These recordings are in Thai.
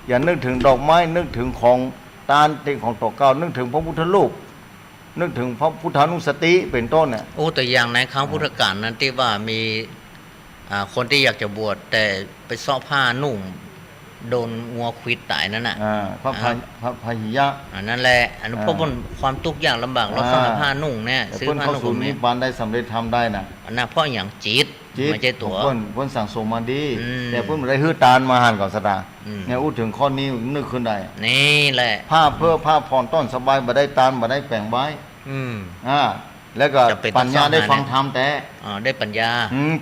อย่านึกถึงดอกไม้นึกถึงของตาลเป็นของตกเก่านึกถึงพระพุทธรูปนึกถึงพระพุทธานุสติเป็นต้นเนี่ยโอ้แต่อย่างในครั้งพุทธกาลนั้นที่ว่ามีคนที่อยากจะบวชแต่ไปซ้อผ้านุ่งโดนงัวควิดตายนั่นน่ะพระพหิยะนั่นแหละอันนั้นเพราะมันความทุกข์ยากลำบากเราต้องหาผ้านุ่งเนี่ยซื้อผ้านุ่งเข้าสู่นิพพานได้สำเร็จทำได้น่ะอันนั้นเพราะอย่างจิตไม่ใช่ตัวเพิ่นสั่งสมมาดีแต่เพิ่นไม่ได้ฮื้อตาลมาหันก่อนสตาเนี่ยพูดถึงข้อนี้นึกขึ้นได้นี่แหละผ้าเพื่อผ้าผ่อนต้นสบายบ่ได้ตาลบ่ได้แปลงไว้แล้วก็ปัญญาได้ฟังธรรมแต่ได้ปัญญา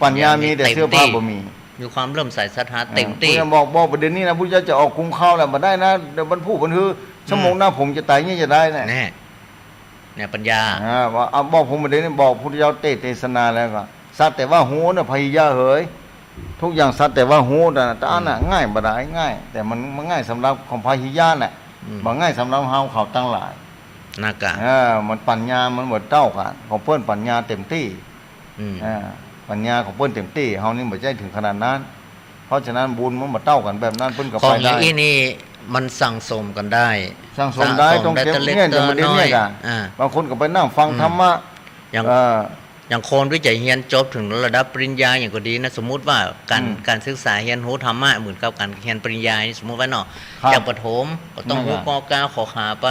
ปัญญามีแต่เสื้อผ้าบ่มีความเริ่มใส่ศรัทธาเต็มที่บอกประเด็นนี้นะพุทธเจ้าจะออกคุมข้าวแล้วบ่ได้นะเดี๋ยวบรรพุบรรคือชั่วโมงหน้าผมจะตายงี้จะได้แน่เนี่ยปัญญาว่าบอกผมประเด็นนี้บอกพุทธเจ้าเทศนาแล้วก็สัตว์แต่ว่าหูน่ะพยายะเหยทุกอย่างสัตว์แต่ว่าหูน่ะตาน่ะง่ายบ่ได้ง่ายแต่มันง่ายสำหรับของพยายะน่ะบ่ง่ายสำหรับเฮาเขาตั้งหลายนากะมันปัญญามันหมดเต้ากันของเพิ่นปัญญาเต็มที่ปัญญาของเพิ่นเต็มที่เฮานี่บ่ใช่ถึงขนาดนั้นเพราะฉะนั้นบุญมันบ่เต้ากันแบบนั้นเพิ่นก็ไปได้ของอย่างนี้มันสั่งสมกันได้สั่งสมได้ตรงเต็มเนี่ยจะมาเรียนเนี่ยกันบางคนก็ไปนั่งฟังธรรมะอย่างคนที่จะเรียนจบถึงระดับปริญญาอย่างก็ดีนะสมมุติว่าการศึกษาเรียนรู้ธรรมะเหมือนกับการเรียนปริญญาสมมุติว่าเนาะจากประถมก็ต้องรู้กอกาขอขาไป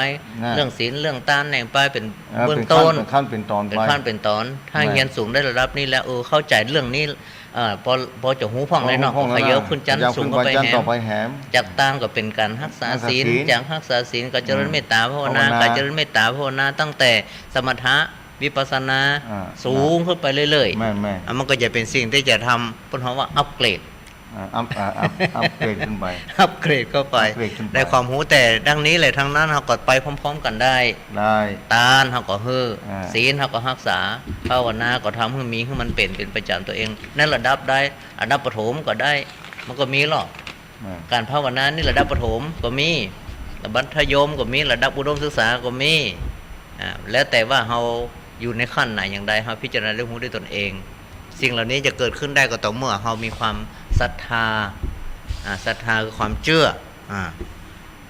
เรื่องศีลเรื่องตานแหน่งไปเป็นเบื้องต้นเป็นขั้นเป็นตอนเป็นขั้นเป็นตอนถ้าเรียนสูงได้ระดับนี้แล้วเข้าใจเรื่องนี้พอจะหูพ่องเลยเนาะขยเยอะขึ้นจันสูงก็ไปแหมจากตานก็เป็นการรักษาศีลจากรักษาศีลก็เจริญเมตตาภาวนาการเจริญเมตตาภาวนาตั้งแต่สมถะวิปัสสนาสูงขึ้นไปเรื่อยๆมันก็จะเป็นสิ่งที่จะทำพูดคำว่าอัปเกรดอัปเกรดขึ้นไปอัปเกรดเข้าไปในความรู้แต่ดังนี้เลยทั้งนั้นเราก็ไปพร้อมๆกันได้ตานเราก็เฮือศีลเราก็รักษาภาวนาก็ทำให้มีให้มันเป็นประจำตัวเองในระดับได้ระดับประถมก็ได้มันก็มีหรอกการภาวนานี่ระดับประถมก็มีระดับมัธยมก็มีระดับอุดมศึกษาก็มีแล้วแต่ว่าเราอยู่ในขั้นไหนอย่างใดเราพิจารณาเรื่องรู้ด้วยตนเองสิ่งเหล่านี้จะเกิดขึ้นได้ก็ต่อเมื่อเรามีความศรัทธาศรัทธาคือความเชื่อ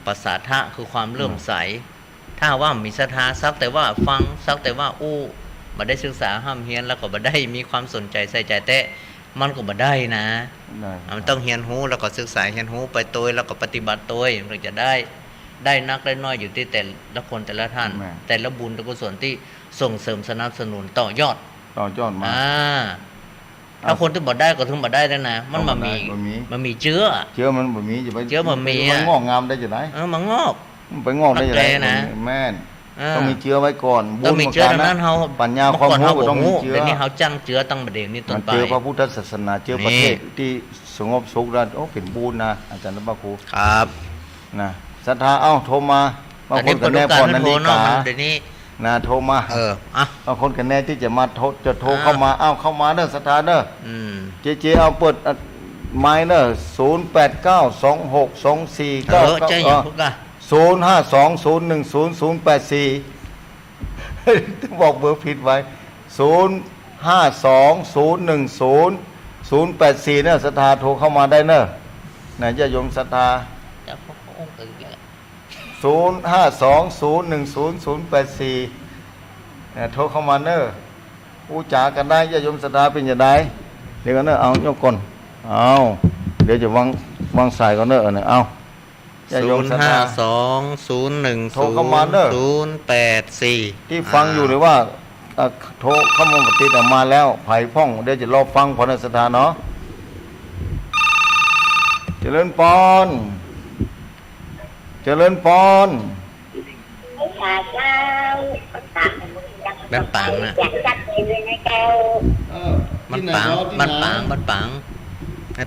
ปัสสาทะคือความเลื่อมใสถ้าว่ามีศรัทธาสักแต่ว่าฟังสักแต่ว่ามาได้ศึกษาห้ามเฮียนแล้วก็มาได้มีความสนใจใส่ใจแต่มันก็มาได้นะมันต้องเฮียนรู้แล้วก็ศึกษาเฮียนรู้ไปตัวแล้วก็ปฏิบัติตัวมันจะได้นักได้น้อยอยู่ที่แต่ละคนแต่ละท่านแต่ละบุญแต่กุศลที่ส่งเสริมสนับสนุนต่อยอดมาถ้าคนที่บ่ได้ก็ถึงบ่ได้แล้วนะมันมีเชื้อมันบ่มีจะไปเชื้อมันมีงอกงามได้จะไหนมันงอกไปงอกได้จะไหนแม่นต้องมีเชื้อไว้ก่อนบุญมีเชื้อนั้นเฮาปัญญาความรู้ก็ต้องมีเชื้อแต่นี่เฮาจังเชื้อตั้งประเด็นนี้ต้นไปเชื้อพระพุทธศาสนาเชื้อประเทศที่สงบสุขแล้วเป็นบุญนะอาจารย์พระครูครับนะศรัทธาโทรมาบางคนก็แน่พรนาฬิกาเดี๋ยวนี้โทรมาบางคนก็แน่ที่จะมาโทรเข้ามาเข้ามาเด้อศรัทธาเด้อเจเอาเปิดไม้เด้อ08926249052010084บอกเบอร์ผิดไว้0520100084เด้อศรัทธาโทรเข้ามาได้เด้อนะญาติโยมศรัทธา0520100084โทรเข้ามาเนอะอู้จ๋ากันได้ญาติโยมศรัทธาเป็นอย่างไรเดี๋ยวกันเนอะเอายกก่อนเดี๋ยวจะวางสายก่อนเนอะเนี่ยญาติโยมศรัทธา0520100084โทรเข้ามาเนอะที่ฟังอยู่หรือว่าโทรเข้ามาปฏิบัติมาแล้วไผ่พ่องเดี๋ยวจะรอฟังพรศรัทธาเนาะเจริญพรบ้านปังนะบ้าน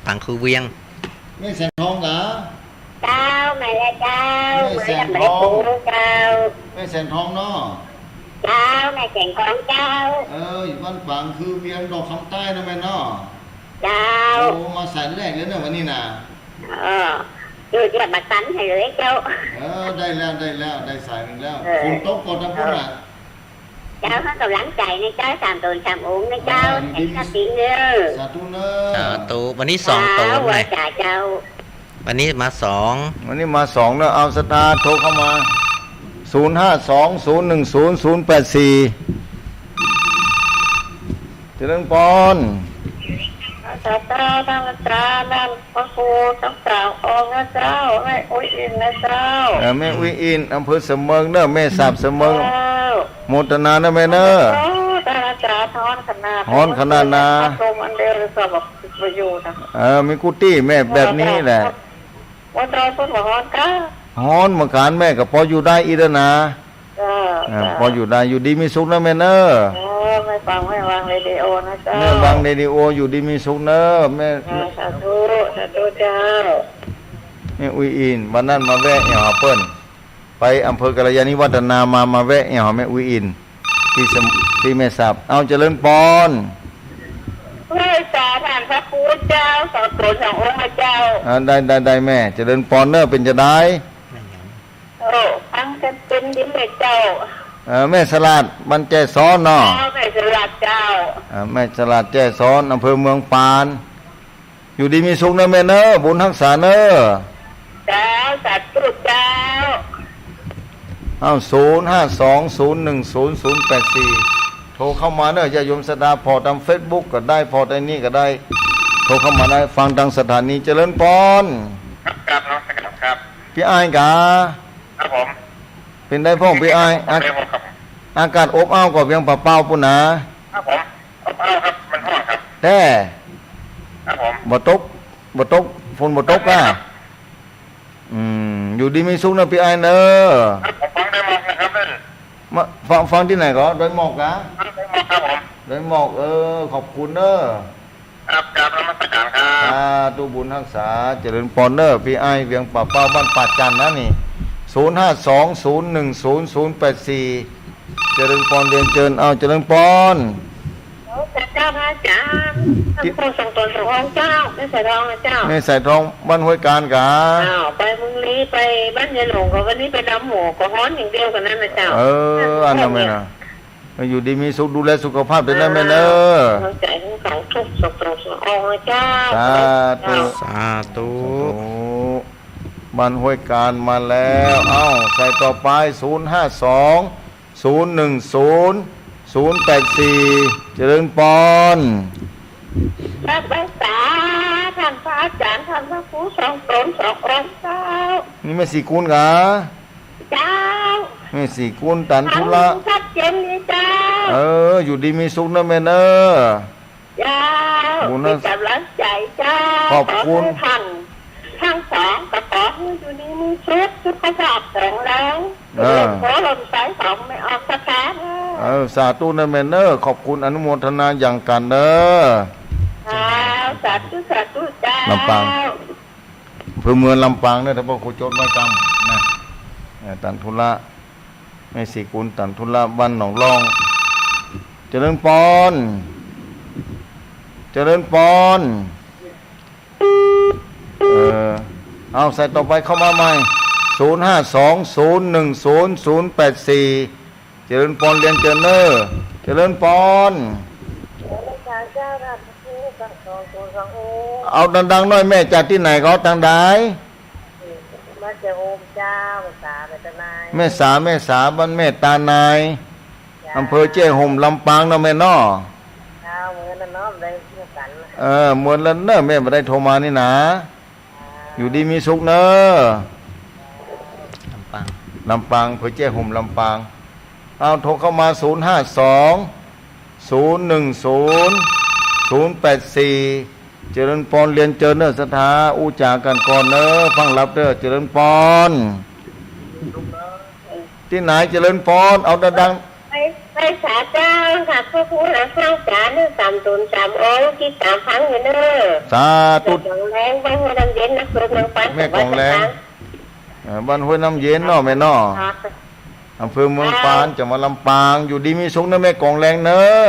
ปังคือเวียงไม่แสงทองเหรอเจ้าไม่ได้เจ้าไม่ได้ปูเจ้าไม่แสงทองเนาะเจ้าไม่แสงของเจ้าบ้านปังคือเวียงดอกคำใต้นะแม่เนาะเจ้ามาสายแรกเลยนะวันนี้นะอยู่ที่บัดตันให้เลยเจ้าได้แล้วได้สายหนึ่งแล้วฝนตกก่อนนะพุ่นน่ะเจ้าเขากำลังใจในเจ้า3 ตน 3 องค์ในเจ้าแห่งสติเนอสาธุเนอสาธุวันนี้2 ตนเลยเจ้าว วันนี้มาสอง วันนี้มา2เนอะเอาสตาร์โทรเข้ามา052010084เจริญพร เจ้าเจ้าท่านอาจารย์นั่นพระครูทั้งสามองค์นะเจ้าให้อุ้ยอินนะเจ้า แม่วิอินอำเภอเสมิงเนอะแม่สาบเสมิง เจ้า โมทนานะแม่เนอะ ท่านอาจารย์ทอนขนาด ทอนขนาดนะ ตรงอันเดียวเลยสอบประโยชน์นะ มีกุฏิแม่แบบนี้แหละ วันเราพูดว่าฮอนก้า ฮ้อนเมื่อการแม่ก็พออยู่ได้อีกแล้วนะ เจ้า พออยู่ได้อยู่ดีมีสุขนะแม่เนอะ ไม่ฟังไม่วางเรดิโอนะเจ้า แม่บางเรดิโออยู่ดีมีสุขเนอะแม่ สาธุสาธุเจ้า แม่อุยอินวันนั้นมาแวะแอวหาเปิ้นไปอำเภอกัลยาณิวัฒนามาแวะแอวหาแม่อุยอินที่แม่สับเอาเจริญปอน เพื่อสาผ่านพระครูเจ้าสองตนสององค์เจ้า ได้แม่เจริญปอนเนอะเป็นจะได้ โอ้ฟังกันเป็นดินเจ้า แม่สลัดบันแจซ้อนเนาะ เจ้าแม่สลัดเจ้า แม่สลัดแจซ้อนอำเภอเมืองปาน อยู่ดีมีสุขเนอะแม่เนอะบุญทักษาเนอะ เจ้าสาธุเจ้า เอา052010084โทรเข้ามาเนอะอย่าโยมสดาพอตามเฟซบุ๊กก็ได้พอได้นี่ก็ได้โทรเข้ามาได้ฟังทางสถานีเจริญปอน ครับน้องสกัดครับ พี่อ้ายกา ครับผม เป็นได้พ่องพี่อ้ายครับผมครับ อากาศอบอ้าวกว่าเพียงเปล่าๆปุ่นนะครับ ผมเอาครับมันห้องครับ แต่ ครับผม บ่ตกฝนบ่ตกอ่ะอยู่ดีมีสุขนะพี่อ้ายเนอะ ครับผมฟังได้หมดนะครับเล่น มาฟังที่ไหนก็ดอยหมอกกะ ได้หมดครับผม ดอยหมอกขอบคุณเนอะ ครับกราบนมัสการครับ ตุบุญรักษาเจริญปอนเนอร์พี่ไอเวียงป่าเป้าบ้านป่าจันนะนี่052010084เจริญปอนเรียนเจิญเอาเจริญปอน เจ้าพระอาจารย์ท่านครูสองตนสององค์เจ้าไม่ใส่รองนะเจ้า แม่ใส่ทองบ้านห้วยการกะ ไปมึงลีไปบ้านยายหลงก็วันนี้ไปดำหมูก็ฮ้อนอย่างเดียวกันนั่นนะเจ้า อันนั้นแม่นะอยู่ดีมีสุขดูแลสุขภาพด้วยนะแม่เนอะ เข้าใจทั้งสองทุกสองตนสององค์เจ้า สาธุ สาธุ บ้านห้วยการมาแล้วใส่ต่อไป052010084เจริญปอน พระภาษาท่านพระอาจารย์ท่านพระครูสองตนสององค์เจ้า นี่แม่สีกุลกะ เจ้า แม่สีกุลตันทุละ ชัดเจนเลยเจ้า อยู่ดีมีสุขนะแม่เนอะ เจ้า บุญนะ มีกำลังใจเจ้า ขอบคุณ ท่านทั้งสองก็ขอให้อยู่ดีมีสุขภาพแข็งแรงขอลมสายสองไม่ออกสะพาน สาธุนะแม่เนอะขอบคุณอนุโมทนาอย่างกันเนอะ สาธุสาธุเจ้า ลำปาง เพื่อเมืองลำปางเนี่ยถ้าพวกครูโจทย์ไว้กรรมนะตันทุละแม่สีกุลตันทุละบ้านหนองร่องเจริญปอนเจริญปอนเอาใส่ต่อไปเข้ามาใหม่052010084เจริญปอนเรียนเจริญเนอร์เจริญปอนเอาดังๆหน่อยแม่จากที่ไหนก็ทางใด มาเจอโอมเจ้าสาแม่ตานาย แม่สาบ้านแม่ตานายอำเภอเจ้ห่มลำปางเนาะแม่เนาะ เจ้าเหมือนน้องได้เพื่อกัน เหมือนแล้วเนอะแม่ไม่ได้โทรมานี่นะอยู่ดีมีสุขเนอะ ลำปาง ลำปางอำเภอเจ้ห่มลำปางเอาโทรเข้ามา052010084เจริญปอนเรียนเจริญเนอสถาอูจากันก่อนเนอะฟังรับเด้อเจริญปอนที่ไหนเจริญปอนเอาดัง ไปสาเจ้าค่ะพระครูหาข้าวจานสามตุนสามองค์ที่3 ครั้งอยู่เนอะ ๆสาธุ กองแรงบ้านหัวน้ำเย็นนักรบนางปัน แม่กองแรงบ้านห้วยน้ำเย็นเนาะแม่เนาะอำเภอเมืองปานจังหวัดลำปางอยู่ดีมีสุขนะแม่กองแรงเนอะ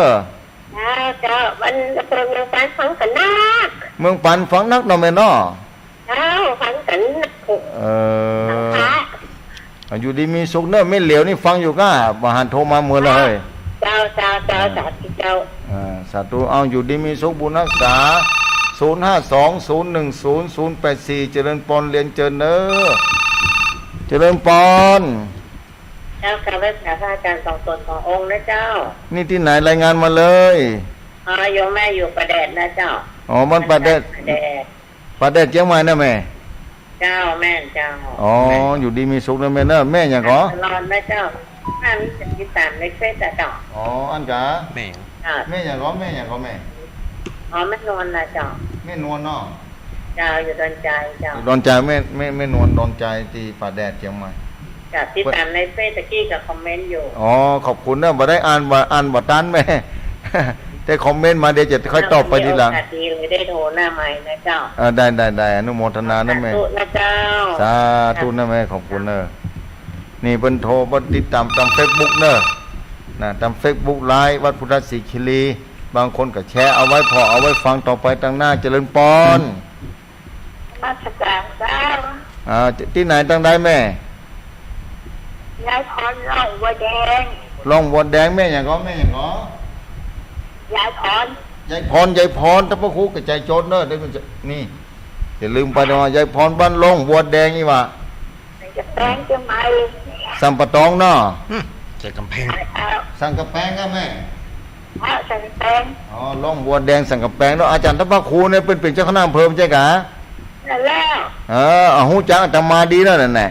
เจ้าวันอำเภอเมืองปานฟังกันนัก เมืองปานฟังนักเนาะแม่เนาะ เจ้าฟังกันนักอยู่ดีมีสุขเนอะไม่เหลียวนี่ฟังอยู่ก็บาหันโทรมาเมื่อเลย เจ้าสาธุเจ้า สาธุเอาอยู่ดีมีสุขบุญรักษา 0520100084เจริญปอนเรียนเจริญเนอเจริญปอน เจ้าค่ะพระอาจารย์สองตนสององค์นะเจ้า นี่ที่ไหนรายงานมาเลย โยมแม่อยู่ประแดดนะเจ้า อ๋อมันประเด็ด ประแดด ประเด็ดเจียงใหม่นะแม่ เจ้าแม่เจ้า อ๋ออยู่ดีมีสุขนะแม่เนอะแม่อย่างก็ ตลอดนะเจ้าท่านจะติดตามในเฟซเจ้า อ๋ออันจ๋า แม่ แม่อย่างก็แม่อย่างก็แม่ แม่นวลนะเจ้า แม่นวลเนาะ เจ้าอยู่ดอนใจเจ้า ดอนใจแม่นวลดอนใจที่ป่าแดดเชียงใหม่ จะติดตามในเฟซตะกี้กับคอมเมนต์อยู่ อ๋อขอบคุณนะบ่ได้อ่านบ่ตันแม่ แต่คอมเมนต์มาเดี๋ยวจะค่อยตอบไปทีหลัง ดีเลยได้โทรหน้าใหม่นะเจ้า ได้อนุโมทนานะแม่ สาธุนะเจ้า สาธุนะแม่ขอบคุณเนอะนี่เพิ่นโทรบ่ติดตามFacebook เนอะนะตาม Facebook ไลฟ์วัดพุทธศรีคิรีบางคนก็แชร์เอาไว้พอเอาไว้ฟังต่อไปตั้งหน้าเจริญปอน มาสการเจ้า ที่ไหนตั้งได้แม่ ยายพรเล่าว่าแดง ล่องวัดแดงแม่อย่างก็ ยายพร ยายพรถ้าพระครูกับใจโจรเนอะได้มันจะนี่อย่าลืมไปนะว่ายายพรบ้านล่องวัดแดงนี่ว่า จะแป้งจะไหม สัมปะตองเนาะ เจอกำแพง เอา สังกะแปงก็แม่ เอาใส่แป้ง อ๋อล่องวัดแดงสังกะแปงเนาะอาจารย์ถ้าพระครูเนี่ยเป็นเจ้าคณะอำเภอไม่ใช่กะ แล้ว ฮู้จักอาตมาดีแล้วนั่นแหละ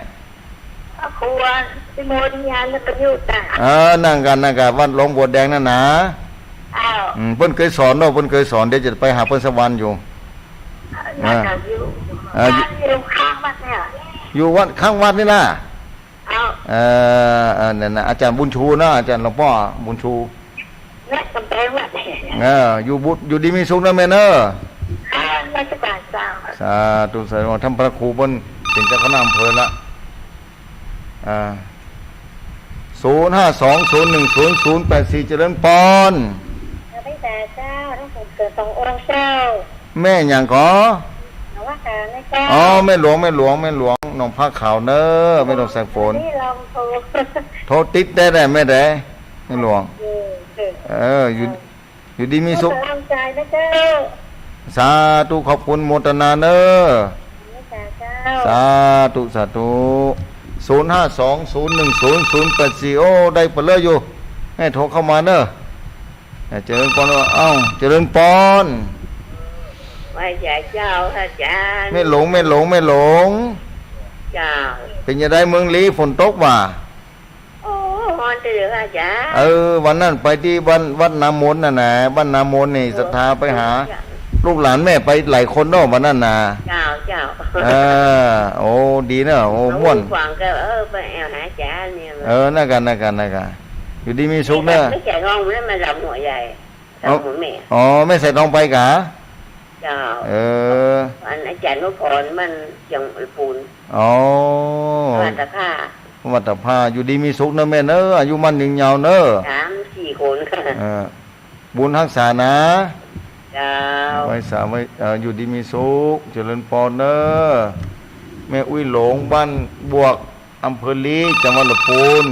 พระควรพิโมดิยานและประยุทธ์ต่าง นั่งกันวัดล่องวัดแดงนั่นนะ อ้าว เพิ่นเคยสอนเนาะเพิ่นเคยสอนเดี๋ยวจะไปหาเพิ่นสวรรค์อยู่ น่าจะอยู่บ้านอยู่ข้างบ้านเนี่ย อยู่วัดข้างวัดนี่ล่ะ เอา นั่นนะอาจารย์บุญชูนะอาจารย์หลวงพ่อบุญชู และกำแพงวัดเนี่ย อยู่ดีมีสุขนะแม่เนอะ ราชการเจ้า สาธุสาธุท่านพระครูเพิ่นเป็นเจ้าคณะอำเภอละ0520100084เจริญปอน พระบิดาเจ้าทั้งผมเกิดสององค์เจ้า แม่หยังขอ นวัตการนะเจ้า อ๋อแม่หลวงน้องผ้าขาวเนอะไม่ต้องใส่ฝน นี่ลองโทร โทรติดได้แม่ได้แม่หลวงอยู่ดีมีสุข กำลังใจนะเจ้า สาธุขอบคุณโมทนาเนอะ พระบิดาเจ้า สาธุ0520100084โอ้ได้เปเลยอยู่ให้โทรเข้ามาเนอะเจริญปอนเจริญปอน ไหว้ใหญ่เจ้าอาจารย์ ไม่หลง เจ้า เป็นยังไงเมืองลีฝนตกว่ะ โอ้ฮอนจะเหลืออาจารย์ วันนั้นไปที่วัดน้ำมนต์น่ะนะบ้านน้ำมนต์นี่ศรัทธาไปหา ลูกหลานแม่ไปหลายคนเนาะวันนั้นน่ะ เจ้าโอ้ดีเนอะโอ้ม่วน ฟังก็ไปแอลหาอาจารย์เนี่ย นั่นกันอยู่ดีมีสุขเนอะ ไม่ใช่ห้องนั้นมันลำหัวใหญ่ลำหัวแม่ อ๋อไม่ใส่ทองไปกะ เจ้า อันอาจารย์นุพรมันยังปูน อ๋อ วัดตะผ้า วัดตะผ้าอยู่ดีมีสุขเนอะแม่เนอะอายุมันยืนยาวเนอะ 3-4 คนค่ะ บุญรักษานะ เจ้า ไว้อยู่ดีมีสุขเจริญปอนเนอะแม่อุ้ยหลงบ้านบวกอำเภอลีจังหวัดลำพูน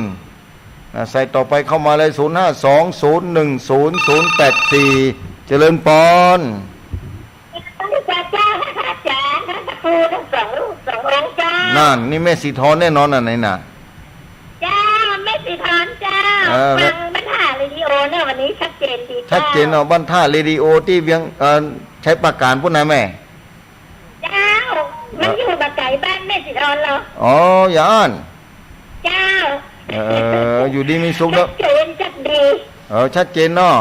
ใส่ต่อไปเข้ามาเลย0520100084เจริญปอน อาจารย์ครูทั้งสองลูกสององค์เจ้า นั่นนี่แม่สีทอนแน่นอนไหนน่ะ เจ้าไม่สิทอนเจ้าฟังบรรทาเรดิโอเนี่ยวันนี้ชัดเจนดี ชัดเจนเนาะบ้านท่าเรดิโอที่เวียงใช้ประกาศพุ่นนะแม่ เจ้ามันอยู่บักไก่บ้านแม่สิทอนเหรอ อ๋ออย่าอ่าน เจ้า อยู่ดีมีสุข ชั เนาะ ดเจนชัดดี ชัดเจนเนาะ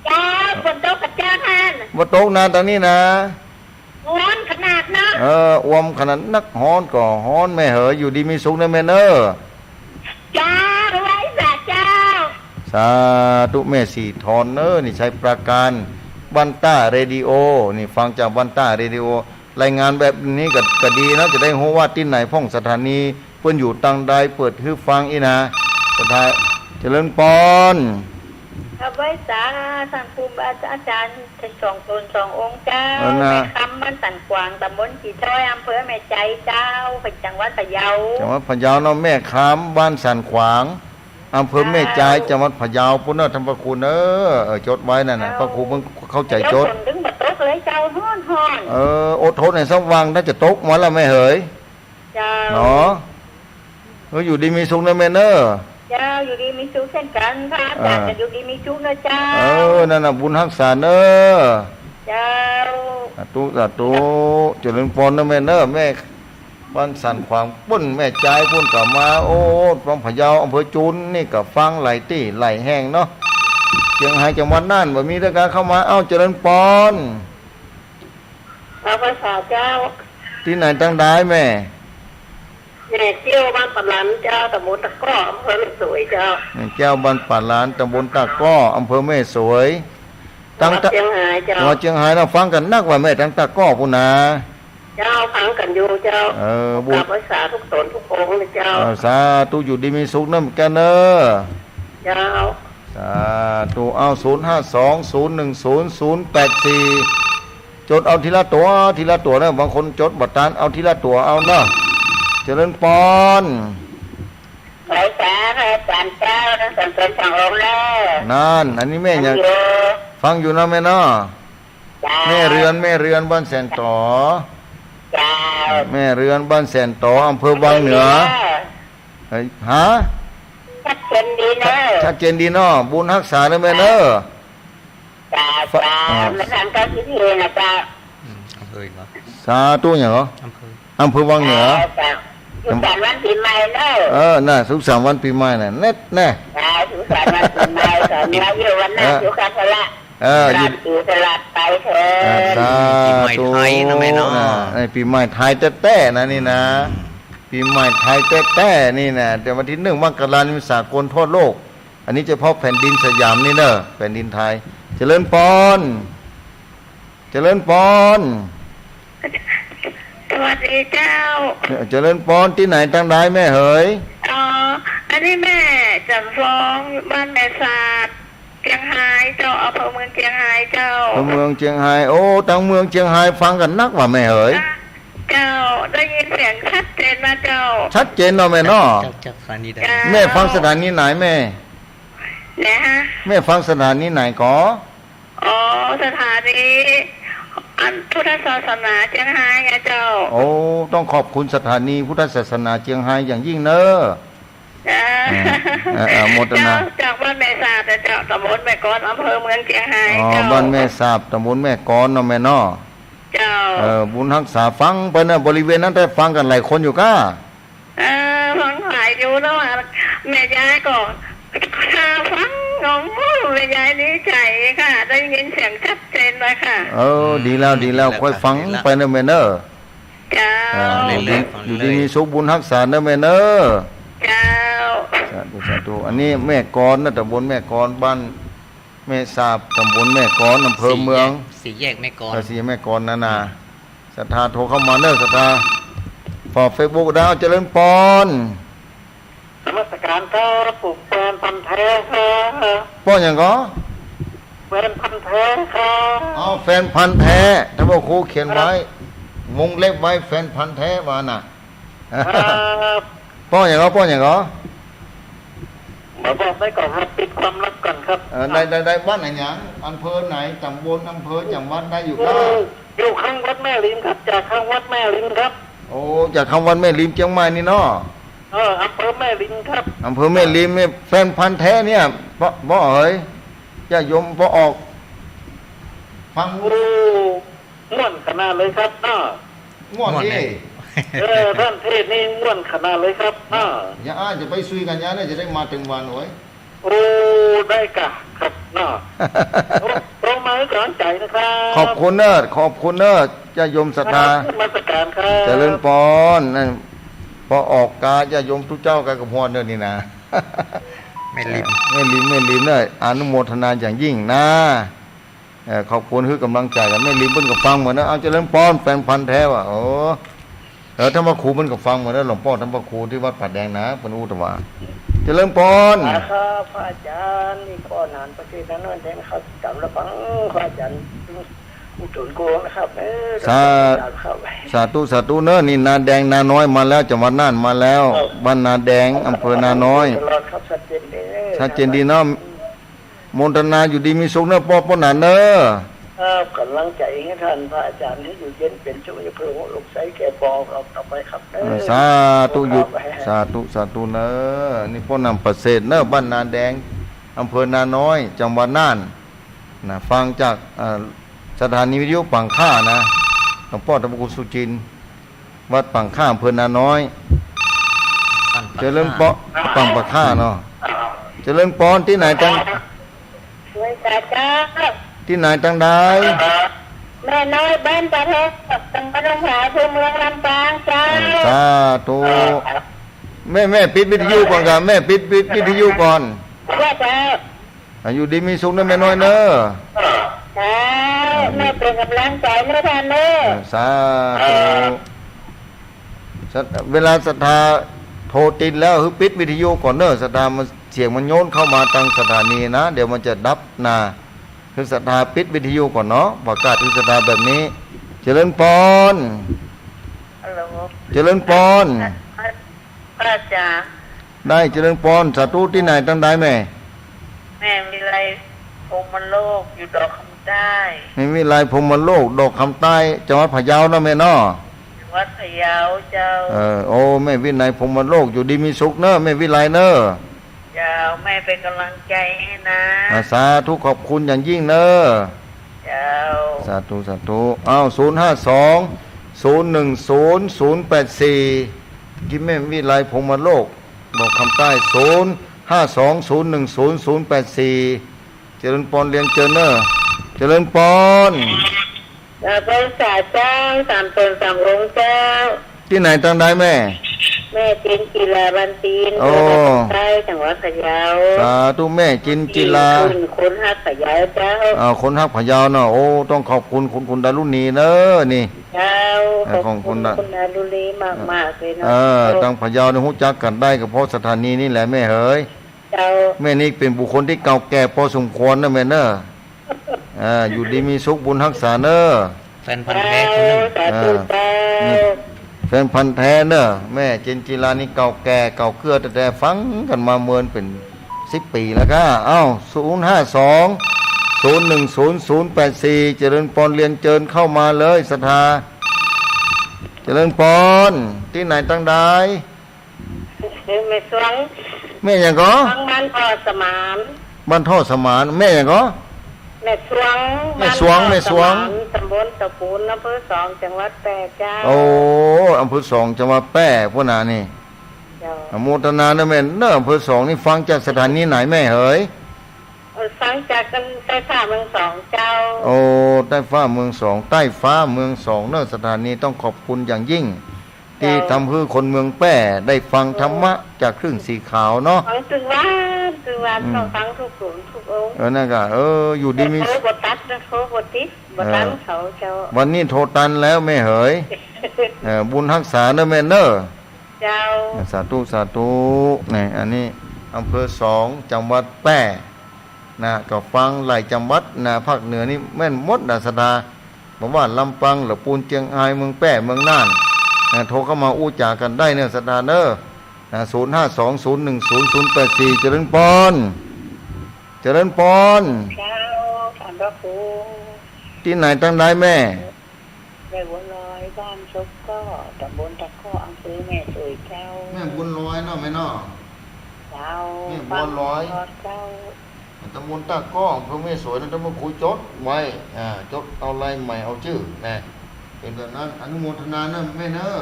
เจ้าฝนตกกับเจ้าท่าน ว่าตกนะตอนนี้นะ ร้อนขนาดเนาะ อวมขนาดนักฮ้อนก็ฮ้อนแม่เหออยู่ดีมีสุขนะแม่เนอะ เจ้าไว้สาเจ้า สาธุแม่สีทอนเนอะนี่ใช้ประการบันต้าเรดิโอนี่ฟังจากบันต้าเรดิโอรายงานแบบนี้ก็ดีนะจะได้รู้ว่าที่ไหนพ่องสถานีเพิ่นอยู่ตังใดเปิดฮื้อฟังอีนะสุดท้ายเจริญปอน เอาไว้สาท่านครูบาอาจารย์ทั้งสองตนสององค์เจ้าแม่คำบ้านสันกวางตำบลกี่ช้อยอำเภอแม่ใจเจ้าเป็นจังหวัดพะเยาจังหวัดพะเยาเนาะแม่คามบ้านสันขวางอำเภอแม่ใจจังหวัดพะเยาพุ่นเนอะท่านพระครูเนอะจดไว้นั่นน่ะพระครูเพิ่งเข้าใจจด ถึงบัดโต๊ะก็ ยเจ้าฮ้อนฮ้อน อดทนให้สักวังถ้าจะตกมาแล้วแม่เหย เจ้า เนาะอยู่ดีมีสุขนะแม่เนอะ เจ้าอยู่ดีมีสุขเช่นกันพระอาจารย์จะอยู่ดีมีสุขนะเจ้า นั่นน่ะบุญรักษาเนอะ เจ้า สาธุเจริญพรนะแม่เนอะแม่บ้านสันขวางปุ้นแม่ใจปุ้นกลับมาโอ้ฟองพะเยาอำเภอจุนนี่กับฟังไหลตี้ไหลแห้งเนาะเชียงรายจังหวัดน่านบ่มีด้วยการเข้ามาเจริญพร พระภาษาเจ้า ที่ไหนตั้งได้แม่ แม่เจียวบ้านปะหลันเจ้าตำบลตะก้ออำเภอสวยเจ้า แก้วบ้านป่าลานตำบลตะก้ออำเภอแม่สวย จังหวัดเชียงรายเจ้า จังหวัดเชียงรายเราฟังกันนักว่าแม่ตั้งตะก้อพุ่นนะ เจ้าฟังกันอยู่เจ้า บุญ กราบภาษาทุกตนทุกองค์เลยเจ้า สาธุอยู่ดีมีสุขนะแกเนอะ เจ้า สาธุ052010084จดเอาทีละตัวนะบางคนจดบัตรทานเอาทีละตัวเอาเนาะเจริญพร ภาษาพระอาจารย์เจ้าทั้งสองตนสององค์แล้ว นั่นอันนี้แม่ยังฟังอยู่นะแม่เนาะแม่เรือนบ้านแสนต่อ เจ้า แม่เรือนบ้านแสนต่ออำเภอบางเหนือฮะ ชัดเจนดีเนอะ ชัดเจนดีเนาะบุญรักษาเนอะแม่เนอะ จ้าแล้วทางการที่เรียนนะเจ้า อำเภออีกเหรอ สาธุอย่างเหรอ อำเภอ อำเภอบางเหนือ สุขสันต์วันปีใหม่เนอะ น่ะสุขสันต์วันปีใหม่น่ะเน็ตแน่ สุขสันต์วันปีใหม่สอนมาอยู่วันหน้าอยู่กันละ อยู่ อยู่ตลาดไปเถอะ สาธุ ปีใหม่ไทยนะแม่เนาะ ปีใหม่ไทยแต้ๆนะนี่นะปีใหม่ไทยแต้ๆนี่นะแต่วันที่1 มกราคมสากลทั่วโลกอันนี้เฉพาะแผ่นดินสยามนี่เนอะแผ่นดินไทยเจริญพร สวัสดีเจ้า เจริญพรที่ไหนตั้งได้แม่เหย อันนี้แม่จันฟ้องบ้านแม่ศาสตร์เชียงรายเจ้าอำเภอเมืองเชียงรายเจ้า เมืองเชียงรายโอ้ตั้งเมืองเชียงรายฟังกันนักว่าแม่เหย เจ้าได้ยินเสียงชัดเจนนะเจ้า ชัดเจนเนาะแม่เนาะ จากสถานีใด แม่ฟังสถานีไหนแม่ นะฮะ แม่ฟังสถานีไหนก็ สถานีอันพุทธศาสนาเชียงรายไงเจ้า โอ้ต้องขอบคุณสถานีพุทธศาสนาเชียงรายอย่างยิ่งเนอะ โมทนา จากบ้านแม่ศาสตร์เจ้าตำบลแม่กลอนอำเภอเมืองเชียงรายเจ้า บ้านแม่สาบตำบลแม่กอนเนาะแม่เนาะ เจ้า บุญรักษาฟังไปนะบริเวณนั้นได้ฟังกันหลายคนอยู่ก้า ฟังหลายอยู่แล้วแม่ยายก็ฟังงงแม่ยายดีใจค่ะ ได้ยินเสียงชัดเจนเลยค่ะ ดีแล้วค่อยฟังไปนะแม่เนอะ เจ้า อยู่ดีมีสุขบุญรักษาเนอะแม่เนอะ เจ้า สาธุอันนี้แม่กอนนะตำบลแม่กอนบ้านแม่สาบตำบลแม่กอนอำเภอเมือง สี่แยกแม่กลอน สีแม่กอนนาศรัทธาโทรเข้ามาเนอะศรัทธาฝากเฟซบุ๊กดาวเจริญพร นมัสการครับปลูกแฟนพันธุ์แท้ครับ ป้อนอย่างก็ แฟนพันธุ์แท้ครับ แฟนพันธุ์แท้ท่านพ่อครูเขียนไว้วงเล็บไว้แฟนพันธุ์แท้มาน่ะ ป้อนอย่างก็มาบอกได้ก่อนครับปิดความลับก่อนครับ ได้บ้านไหนยังอำเภอไหนตำบลอำเภอจังหวัดได้อยู่ก็ อยู่ข้างวัดแม่ริมครับจากข้างวัดแม่ริมครับ โอ้จากคำวันแม่ริมเชียงใหม่นี่เนาะ อำเภอแม่ริมครับ อำเภอแม่ริมเนี่ยแฟนพันธุ์แท้เนี่ยบ่เอ๋ยอย่ายมบ่ออกฟัง โอ้ม่วนขนาดเลยครับง่วงที่ ท่านเทศนี่ม่วนขนาดเลยครับอย่าจะไปซุยกันยาเนี่ยจะได้มาถึงวันโอ้ย โอ้ได้กะครับตรงมาก่อนใจนะครับขอบคุณเนอะญาโยมศรัทธา มาสการครับ เจริญพรนั่นพอออกกาญาโยมทุกเจ้ากันกับพรเนอะนี่นะ ไม่ริม ไม่ริมเนอะอนุโมทนาอย่างยิ่งนะขอบคุณคือกำลังใจกันไม่ริมเพิ่นก็ฟังเหมือนนะเอาเจริญพรแฟนพันธุ์แท้ว่ะโอ้ท่านพระครูเพิ่นก็ฟังเหมือนนะหลวงพ่อท่านพระครูที่วัดปัดแดงนะเพิ่นอุตวาเจริญพรครับพระอาจารย์นี่ก็นานประเทศนั้นนั่นเองครับจำแล้วฟังพระอาจารย์อุตุนโกนะครับสาธุเนอะนี่นาแดงนาน้อยมาแล้วจังหวัดน่านมาแล้วบ้านนาแดงอำเภอนาน้อยชัดเจนดีเนาะมนตนาอยู่ดีมีสุขเนอะป้อนาเนอะ กำลังใจให้ท่านพระอาจารย์ให้อยู่เย็นเป็นช่วงเพื่อลูกใช้แก่ปอครับต่อไปครับสาธุหยุดสาธุสาธุเนอนี่พ่อนำประเสริฐเนอบ้านนาแดงอำเภอนาน้อยจังหวัดน่านนะฟังจากสถานีวิทยุปังค่านะหลวงพ่อตะบุสุจินวัดปังค่าอำเภอนาน้อยเจริญเปาะปังปังค่าเนาะเจริญปอนที่ไหนตั้ง ช่วยตาจ้า ที่ไหนตั้งได้ แม่น้อยบ้านประเทศจังหวัดหนองหานเมืองลำปางจ้า สาธุแม่ปิดวิทยุก่อนกันแม่ปิดวิทยุก่อน ว่าจ้า อยู่ดีมีสุขนะแม่น้อยเนอ จ้าแม่เป็นกำลังใจให้ท่านเด้อ สาธุเวลาศรัทธาโทรติดแล้วคือปิดวิทยุก่อนเนอศรัทธามันเสียงมันโยนเข้ามาทางสถานีนะเดี๋ยวมันจะดับนาคือศรัทธาปิดวิทยุก่อนเนาะประกาศคือศรัทธาแบบนี้เจริญพร ฮัลโหล เจริญพร ป้าจ๋า ได้เจริญพรสาธุที่ไหนตั้งได้แม่ แม่มีอะไรโอมันโลกอยู่ดอกคำใต้ ไม่มีลายพรหมโลกดอกคำใต้จังหวัดพะเยานะแม่เนาะ วัดพะเยาเจ้า โอ้แม่วินัยพรหมโลกอยู่ดีมีสุขเนอะแม่วิไลเนอะ เจ้าแม่เป็นกำลังใจให้นะ สาธุขอบคุณอย่างยิ่งเนอะ เจ้า สาธุสาธุ052 010 084กิมแม่วิไลพรหมโลกดอกคำใต้052 010 084เจริญปอนเรียนเจริญเนอะเจริญปอน บริษัทเจ้าสามตนสามองค์เจ้า ที่ไหนตั้งได้แม่ แม่จินกีฬาบันตีน โอ้ ใต้จังหวัดพะเยา สาธุแม่จินจิลา คนฮักพะเยาเจ้า คนฮักพะเยาเนาะโอ้ต้องขอบคุณคุณดารุณีเนอะนี่ เจ้า ของคุณนะ คุณนาดุลีมากๆเลยเนาะ ตั้งพะเยาในหูจักกันได้ก็เพราะสถานีนี่แหละแม่เอ๋ย เจ้า แม่นี่เป็นบุคคลที่เก่าแก่พอสมควรนะแม่เนอะอยู่ดีมีสุขบุญรักษาเนอะ แฟนพันธุ์แท้คนหนึ่ง สาธุเจ้า แฟนพันธุ์แท้เนอะแม่เจนจิรานี่เก่าแก่เก่าเกื้อแต่ฟังกันมาเมินเป็น10 ปีแล้วก็052 010 084เจริญปอนเรียนเจิญเข้ามาเลยศรัทธาเจริญปอนที่ไหนตั้งได้ แม่สวง แม่อย่างก็ ทางบ้านพ่อสมาน บ้านท่อสมานแม่อย่างก็ แม่สวง แม่สวงแม่สวง ตำบลตะปูนอำเภอ2จังหวัดแปรเจ้า โอ้อำเภอ2จังหวัดแพร่พวกนานี่ เจ้า อนุโมทนานะแม่เนอะอำเภอ2นี่ฟังจากสถานีไหนแม่เอ๋ย ฟังจากกันใต้ฝ่าเมือง2เจ้า โอ้ใต้ฟ้าเมือง2ใต้ฟ้าเมือง2เนอะสถานีต้องขอบคุณอย่างยิ่ง ที่ทำให้คนเมืองแพร่ได้ฟังธรรมะจากครึ่งสีขาวเนาะ ฟังถึงวันต้องฟังทุกศูนย์ทุกองค์ นั่นก็อยู่ดีมี โทรบตัดนะโทรบติดบตันเขาเจ้า วันนี้โทรตันแล้วแม่เอ๋ยบุญรักษาเนอะแม่เนอะ เจ้า สาธุสาธุนี่อันนี้อำเภอ2จังหวัดแพร่นะก็ฟังหลายจังหวัดนะภาคเหนือนี่แม่นหมดนะสดาบอกว่าลำปางหรือปูนเจียงไฮ้เมืองแพร่เมืองน่านโทรเข้ามาอู้จากันได้เนี่ยสดาเนอะ052 010 084เจริญปอนเจริญปอน เจ้าขอบพระคุณ ที่ไหนตั้งได้แม่ แม่บัวลอยบ้านซุกก็ตำบลตะข้ออำเภอแม่สวยเจ้า แม่บุญร้อยเนาะแม่เนาะ เจ้า แม่บัวลอย เจ้า ตำบลตะก้ออำเภอแม่สวยนะตำบลคุยจดไว้จดเอาลายใหม่เอาชื่อนะเป็นแบบนั้นอนุโมทนานะแม่เนอะ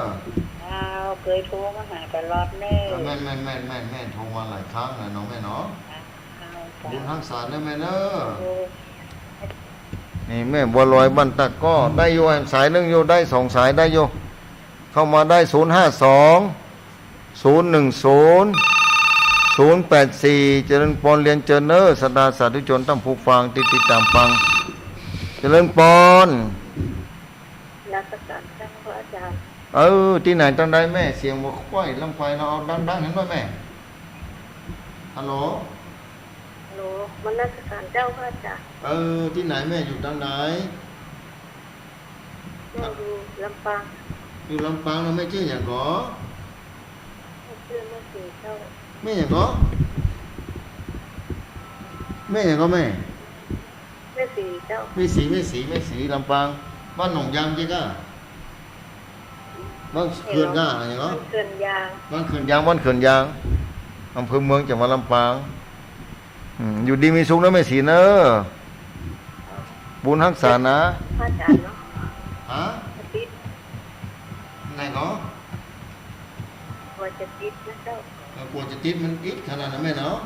เจ้าเคยโทรมาหาตลอดเน่ แม่โทรมาหลายครั้งนะน้องแม่เนาะบุญรักษาเนอะแม่เนอะนี่แม่บัวลอยบ้านตะก้อได้อยู่สายนึงอยู่ได้2 สายได้อยู่เข้ามาได้052 010 084เจริญปอนเรียนเจริญเนอสดาสาธุชนตั้งผู้ฟังติดตามฟังเจริญปอน นักการเจ้าพระอาจารย์ ที่ไหนตั้งได้แม่เสียงบ่ค่อยลำไฟเราเอาดังๆเห็นไหมแม่ฮัลโหล หนูมันนักการเจ้าพระอาจารย์ ที่ไหนแม่อยู่ตั้งไหน แม่อยู่ลำปาง อยู่ลำปางเราไม่ชื่ออย่างก่อ ชื่อแม่สีเจ้า แม่อย่างก่อแม่อย่างก่อแม่ แม่สีเจ้า จ้า ไม่สีลำปางบ้านหนองยางจีก้าบ้านเขื่อนก้าอะไรเนาะ เขื่อนยาง บ้านเขื่อนยางอำเภอเมืองจังหวัดลำปางอยู่ดีมีสุขนะแม่สีเนอะบุญรักษานะ พระอาจารย์เนาะ ฮะ จะติด ไหนเนาะ ว่าจะติดนะเจ้าก ลัวจะติดมันอิดขนาดนั้นแม่เนาะ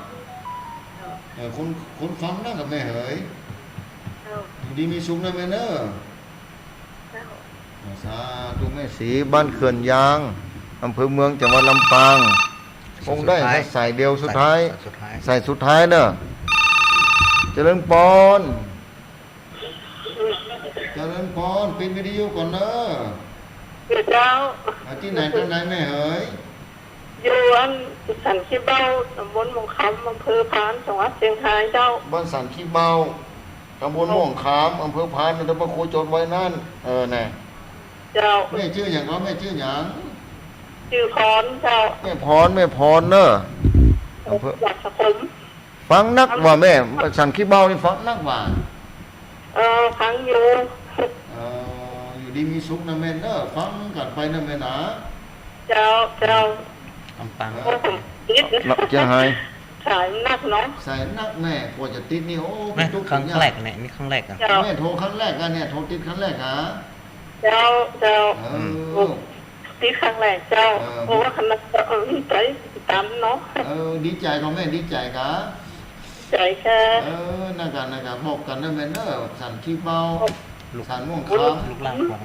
เจ้า คนฟังนั่งกับแม่เหย เจ้า อยู่ดีมีสุขนะแม่เนอะ เจ้า สาธุแม่สีบ้านเขื่อนยางอำเภอเมืองจังหวัดลำปางคงได้แค่สายเดียวสุดท้ายใส่สุดท้ายเนอะเจริญปอนปิดวิดีโอก่อนเนอะ เจ้า ที่ไหนแม่เหย อยู่อันสันขี้เบ้าตำบลมงคำอำเภอพานจังหวัดเชียงรายเจ้า บ้านสันขี้เบาตำบลม่วงขามอำเภอพานนนทบุรีจดไว้นั่นแน่ เจ้า แม่ชื่ออย่างก็แม่ชื่ออย่าง ชื่อพรเจ้า แม่พรเนอะอำเภอ อยากสะคม ฟังนักว่าแม่สันขี้เบานี่ฟังนักว่า พังอยู่ อยู่ดีมีสุขนะแม่เนอะฟังกันไปนะแม่นะ เจ้าลำปาง โอ้ผมนิด หลับจะหาย ขายนักเนาะ ใส่นักแม่กว่าจะติดนี่โอ้ แม่ ทุก ครั้งแรกเนี่ยนี่ครั้งแรกอ่ะ เจ้า แม่โทรครั้งแรกกันเนี่ยโทรติดครั้งแรกอ่ะ เจ้า อ ที่ครั้งแรกเจ้าเพราะว่าคณะใจตามเนาะ ดีใจก็แม่ดีใจกะ ใจแค่ นักการบอกกันนะแม่เนอะสันขี้เบาสันม่วงขาม ลูกหลานของ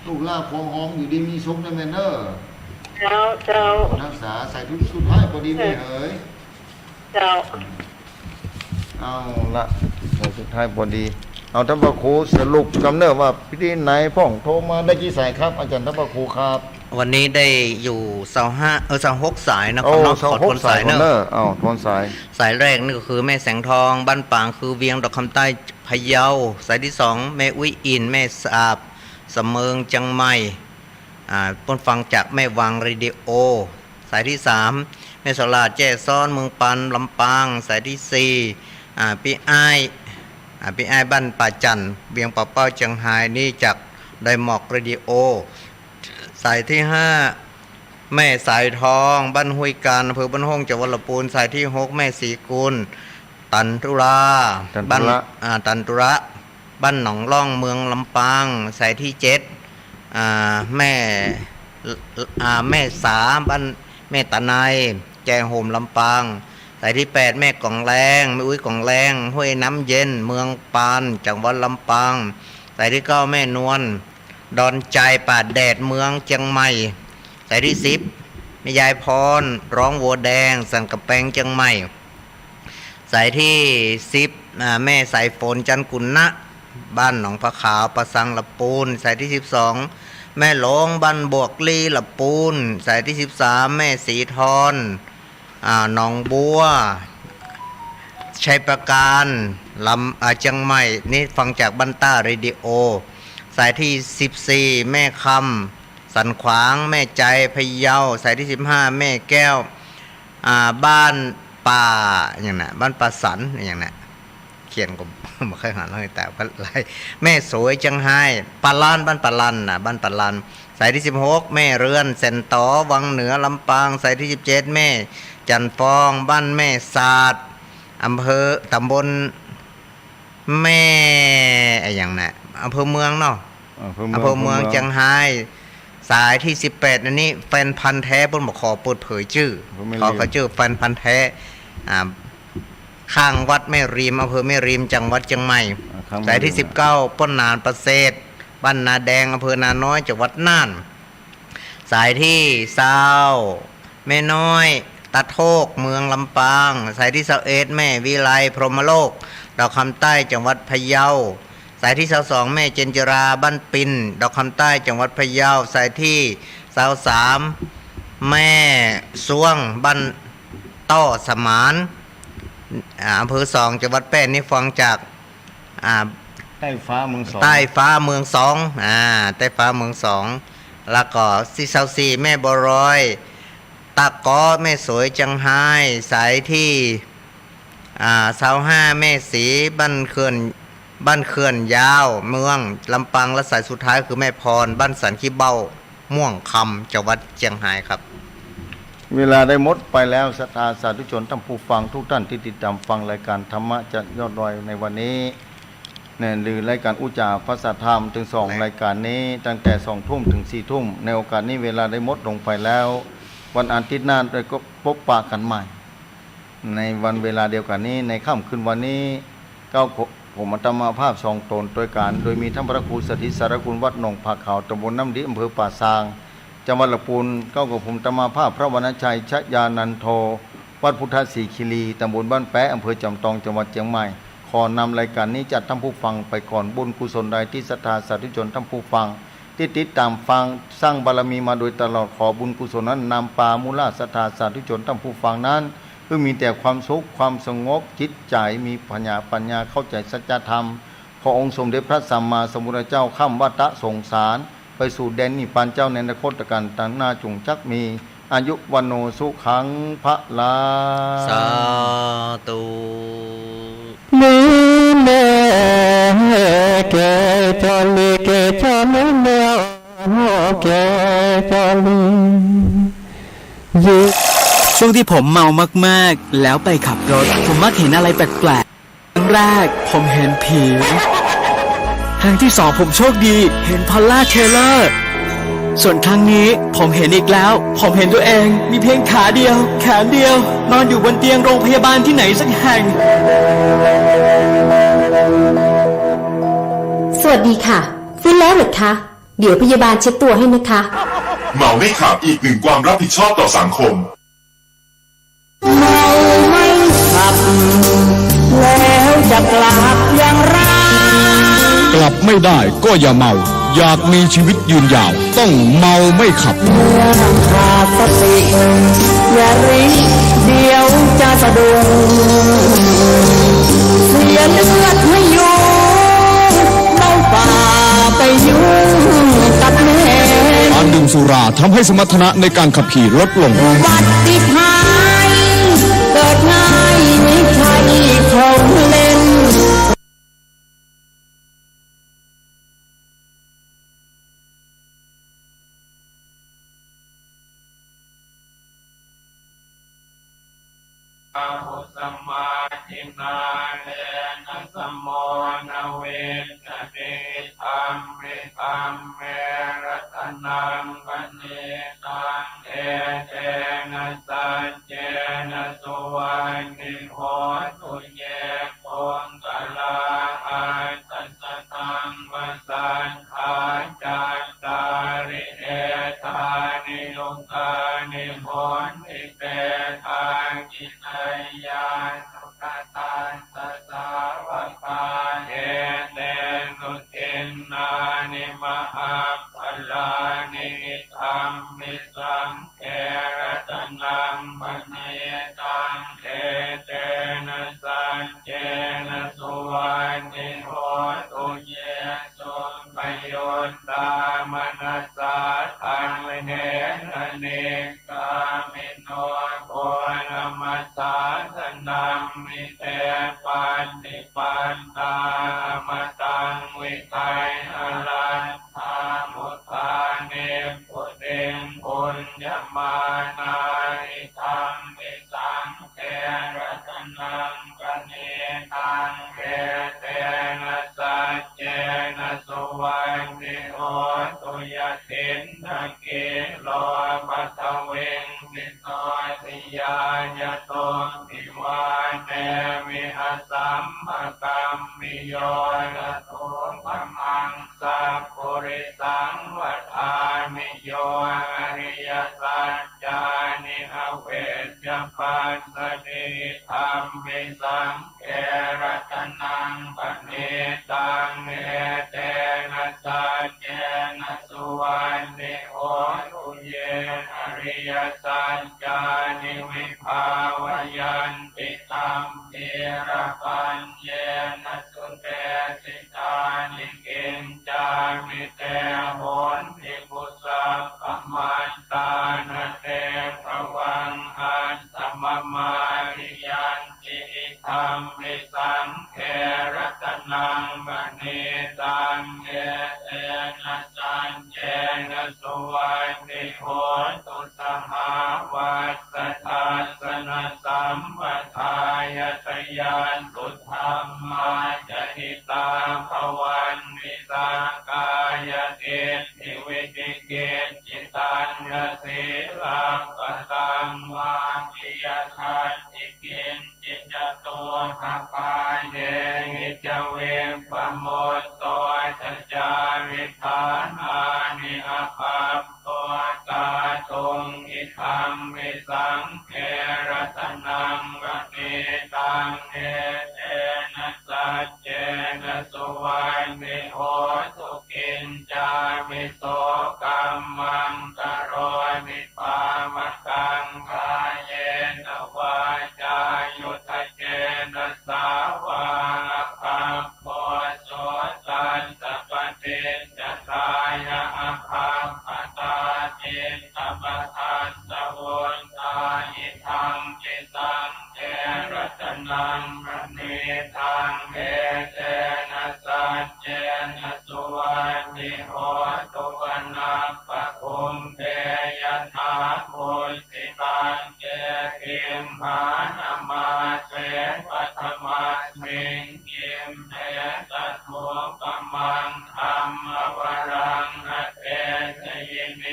ลูกลาพองหอมอยู่ดีมีสุขนะแม่เนอะ เจ้า รักษาใส่ทุกสุดท้ายพอดีแม่เอ๋ย เจ้า เอาละใส่สุดท้ายพอดีเอาท่านพระครูสรุปกำเนิดว่าพิธีไหนพ่องโทรมาได้กี่สายครับอาจารย์ท่านพระครูครับ วันนี้ได้อยู่26 สายนะค โอ้ รับเนาะ สอง ขอ ห ท ก น สา สาย ย คน เน เน อะ อะทนสาย สายแรกนี่ก็คือแม่แสงทองบ้านปางคือเวียงดอกคำใต้พะเยาสายที่2แม่อุ้ยอินแม่สาบเสมิงจังไม่ปนฟังจากแม่วังเรดิโอสายที่3แม่สลาดแจ้ซ้อนเมืองปันลำปางสายที่4พี่อ้ายบ้านป่าจันเวียงป่าเป้าเชียงไฮ้นี่จากไดหมอกเรดิโอสายที่5แม่สายทองบ้านห้วยการอำเภอบ้านห้องจังหวัดลำพูนสายที่6แม่สีกุลตันตุระบ้านตันตุระบ้านหนองล่องเมืองลำปางสายที่7แม่สาบ้านแม่ตะไนแจงโฮมลำปางสายที่8แม่กล่องแรงแม่อุ้ยกล่องแรงห้วยน้ำเย็นเมืองปานจังหวัดลำปางสายที่9แม่นวลดอนใจป่าแดดเมืองเชียงใหม่สายที่10แม่ยายพรร้องวัวแดงสันกระแปงเชียงใหม่สายที่10แม่สายฝนจันกุลนะบ้านหนองพระขาวประสังละปูนสายที่12แม่หลงบ้านบวกลีละปูนสายที่13แม่สีทอนหนองบัวชัยประการลำเชียงใหม่นี่ฟังจากบ้านต้าเรดิโอสายที่14แม่คำสันขวางแม่ใจพะเยาสายที่15แม่แก้วบ้านป่าอย่างน่ะบ้านป่าสันอย่างน่ะเขียนก็ไม่เคยหันเลยแต่อะไรแม่สวยจังไห้ปาลานบ้านปาลันบ้านปาลันสายที่16แม่เรือนเซนตอวังเหนือลำปางสายที่17แม่จันฟองบ้านแม่ศาสตร์อำเภอตำบลแม่อย่างน่ะอำเภอเมืองเนาะอำเภอเมืองจังไห้สายที่18อันนี้แฟนพันธ์แท้บนบอกขอเปิดเผยชื่อขอเขาชื่อแฟนพันธ์แท้ข้างวัดแม่ริมอำเภอแม่ริมจังหวัดเชียงใหม่สายที่19ป้นนานประเสริฐบ้านนาแดงอำเภอนาน้อยจังหวัดน่านสายที่20แม่น้อยตาโทกเมืองลำปางสายที่21แม่วิไลพรหมโลกดอกคำใต้จังหวัดพะเยาสายที่22แม่เจนจราบ้านปินดอกคำใต้จังหวัดพะเยาสายที่23แม่ซ่วงบ้านต้อสมานอำเภอ2จังหวัดแป้นนี่ฟังจากใต้ฟ้าเมือง2ใต้ฟ้าเมือง2ใต้ฟ้าเมือง2แล้วก็ที่24แม่บรอยตะก้อแม่สวยจังไห้สายที่25แม่สีบ้านเขื่อน บ้านเขื่อนยาวเมืองลำปางและสายสุดท้ายคือแม่พรบ้านสันขี้เบ้าม่วงคำจังหวัดเชียงรายครับเวลาได้หมดไปแล้วศรัทธาสาธุชนท่านผู้ฟังทุกท่านที่ติดตามฟังรายการธรรมะจะยอดดอยในวันนี้เนี่ยหรือรายการอุจจาภาษาธรรมถึง2รายการนี้ตั้งแต่2 ทุ่มถึง4 ทุ่มในโอกาสนี้เวลาได้หมดลงไปแล้ววันอาทิตย์หน้าเราก็พบปะกันใหม่ในวันเวลาเดียวกันนี้ในค่ำคืนวันนี้ก็ผมอาตมาภาพ2 ตนโดยมีท่านพระครูสถิตสารคุณวัดหนองผักขาวตำบลน้ำดิอำเภอป่าซางจังหวัดลำพูนก็กับผมอาตมาภาพพระวรรณชัยชยานันโทวัดพุทธศรีคีรีตำบลบ้านแปะอำเภอจำตองจังหวัดเชียงใหม่ขอนำรายการนี้จัดท่านผู้ฟังไปก่อนบุญกุศลใดที่ศรัทธาสาธุชนท่านผู้ฟังที่ติดตามฟังสร้างบารมีมาโดยตลอดขอบุญกุศลนั้นนำปามูลาศรัทธาสาธุชนท่านผู้ฟังนั้นเพื่อมีแต่ความสุขความสงบจิตใจมีปัญญาเข้าใจสัจธรรมขอองค์สมเด็จพระสัมมาสัมพุทธเจ้าข้ามวัฏสงสารไปสู่แดนนิพพานเจ้าในอนาคตการตั้งหน้าจงจักมีอายุวันโนสุขังพระลาสาธุมือแม่แก่จอลีแก่จอลีแม่แก่จอลีช่วงที่ผมเมามากๆแล้วไปขับรถผมมักเห็นอะไรแปลกๆครั้งแรกผมเห็นผีครั้งที่2ผมโชคดีเห็นพอลล่าเทเลอร์ส่วนครั้งนี้ผมเห็นอีกแล้วผมเห็นตัวเองมีเพียงขาเดียวแขนเดียวนอนอยู่บนเตียงโรงพยาบาลที่ไหนสักแห่งสวัสดีค่ะฟื้นแล้วเหรอคะเดี๋ยวพยาบาลเช็ดตัวให้นะคะเมาไม่ขับอีกหนึ่งความรับผิดชอบต่อสังคมเมาไม่ขับแล้วจะกลับอย่างไรกลับไม่ได้ก็อย่าเมาอยากมีชีวิตยืนยาวต้องเมาไม่ขับเมื่อขาดสติอย่ารีเดี๋ยวจะสะดุ้งเสียเลือดไม่อยู่เมาป่าไปยุ่งกับแม่การดื่มสุราทำให้สมรรถนะในการขับขี่ลดลงบัติหายเกิดง่ายไม่ใช่ของเล่นสัมมาทิฏฐาเนนะสัมโมนะเวทะเนธัมเมรัตนังปณิตังเอเตนะสัจเจนะสุวรรณิโหตุเยโกงกะลาอาตัสสะตังวสันทาจัตตาริเอธานิโลกานิโหติเตทากินัยยาสุขตันตสาวกาเอเตนุทินนานิมหาภลานิธรรมิสังเกรัตนังปณิตังเอเตนะสัจเจนะสุวรรณิโหตุเยสุปโยตามนัสสะทังเวเนนะเนกามิโนโกนะมัสสะสนัมมิเตปันติปันตามตังวิไทยอรันธามุทาเนปุเตงปุญญมานาอิทังมิสังเกรัตนังปณิตังเกเตนะสัจเจนะสุวรรณิโหตุยตินนะเกโลปัตเวงสิโตติยายะโตติวาเนวิหสัมภกัมมิโยนะโตปะมังสัพพุริสังวัฏฐามิโยอริยสัจจานิอเวชปัสสติธรรมิสังเกรัตนังปณิตังเอเตนะสัจเจนะสุวรรณิโหตุเยอริยสัจจานิวิภาวยันติตัมเทระปัญเยนะสุเตสิตานิเกณจามิเตโหนติปุสัพพมันตานะเตภวังอันสมมาริยันติธรรมิสังเกรัตนังป ยันตุธรรมาจหิตาภวันวิสากายเกติวิจิกิจจิตัญญสีลังกตังวาทิยทันติกินจิจตัวภปาเยหิจเวปโมตโตสัจจาริธานานิอภัพตัวตาตุงอิธัมมิสังเขรัตนังกนิตังเอเตนะสัจเจนะสุวัยมิโหตุกินจามิโสกัมมังกโรมิปามกังกายเยนะวาจายุทธเจนะสาวาคัมโพโสตันตปฏิจจายะอภัมปตาจิตตปทัสสะวุนตายิธังจิตังเจรัตนังมณีทังเอเตนะสัจเจนะสุวัยมิโหตุวันนาปะคุมเตยถามุสิตังเจกิมหานามาเสปัทมามิงกิมเตตัสโมปมังธรรมวรังอเตสยิเม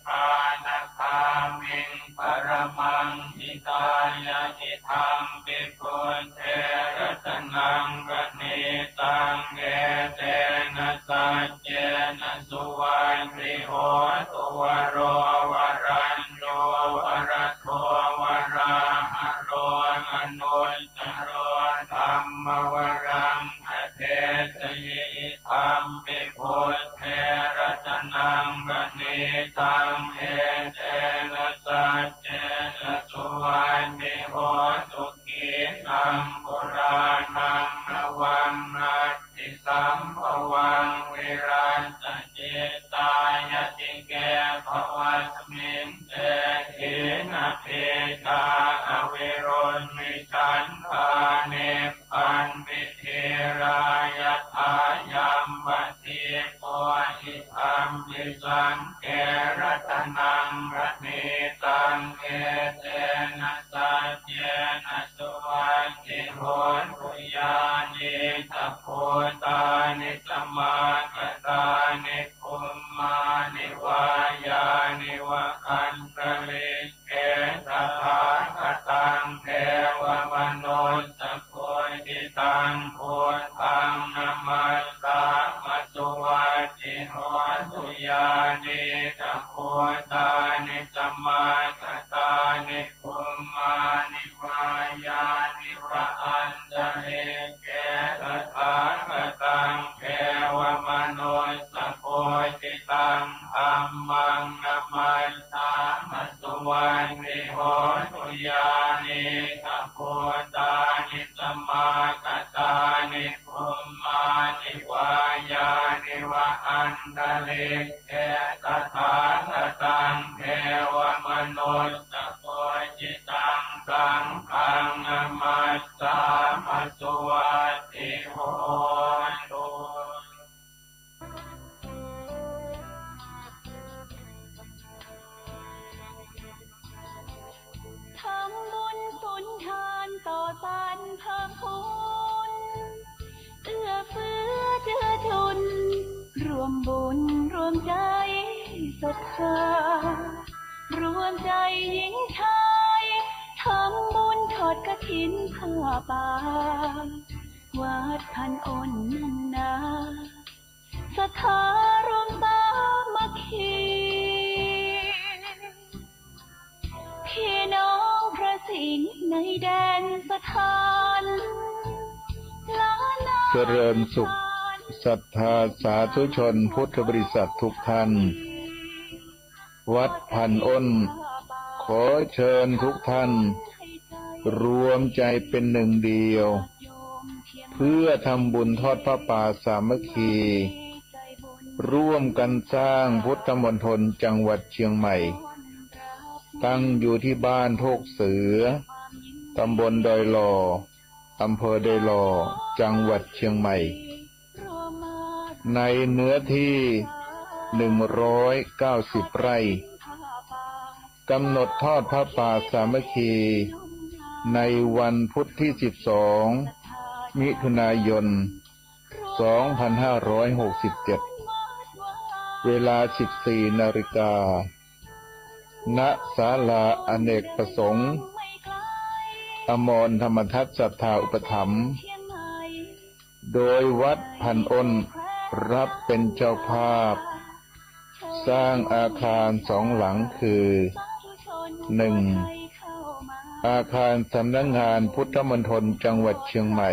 ภานาคามิงปรมังหิตายะหิธรรมปิปุณเทระตนังกนิตังเอเตนะสัจเจนะสุวัยมิโหตุวโรวรัญโยวรัตโทวราหะโรอนุตตโรธัมมวรังอเทสยิธรรมปิปุณเทระตนังกนิตังเอเตนะสัจเจนะสุวัยมิโหตุกินังปุรานังนวังนัตติสัมภวังวิรันตจิตตายติเกภวัสมิงเตหินะเพตาอวิรุณมิฉันทาเนปันปิเทรายทายัมปติโกหิธัมมิสังเกรัตนังกนิตังเอเตนะสัจเจนะสุวัยมิโหตุยานิทัพโพตานิสมาคตานิภูมานิวายานิวะคันตะเลเกตถาคตังเทวมนุสสะโพธิตังโพธังนะมัสสามัสสุวัจจิโหตุยานิทัพโพตานิสมาคตานิภูมานิวายานิวะอันตะเลเกตถาคตังเทวมนุสสะโพธิตังธัมมังนะมัสสามัสสุวัยมิโหตุยานิทัพโพตานิสมาคตานิภูมานิวายานิวะอันตะเลเกตถาคตังเทวมนุสสะโพธิตังสังฆังนะมัสสามัสสุวัจจิโหตุ ทำบุญสุนทานต่อสรรเพิ่มพูนเอื้อเฟื้อเจือจุนรวมบุญรวมใจศรัทธารวมใจหญิงชายทำบุญทอดกฐินผ้าป่าวัดพันอ้นนันนาศรัทธารวมสามัคคีพี่น้องพระสิงห์ในแดนสถานล้านนา เจริญสุขศรัทธาสาธุชนพุทธบริษัททุกท่านวัดพันอ้นขอเชิญทุกท่านรวมใจเป็นหนึ่งเดียวเพื่อทำบุญทอดพระป่าสามัคคีร่วมกันสร้างพุทธมณฑลจังหวัดเชียงใหม่ตั้งอยู่ที่บ้านโทกเสือตำบลดอยหล่ออำเภอดอยหล่อจังหวัดเชียงใหม่ในเนื้อที่190 ไร่กำหนดทอดพระป่าสามัคคี ในวันพุธที่12 มิถุนายน 2567 เวลา 14 นาฬิกา ณ ศาลาอเนกประสงค์ อมรธรรมทัศน์ศรัทธาอุปถัมภ์ โดยวัดพันอ้นรับเป็นเจ้าภาพ สร้างอาคาร2 หลังคือ 1. อาคารสำนักงานพุทธมณฑลจังหวัดเชียงใหม่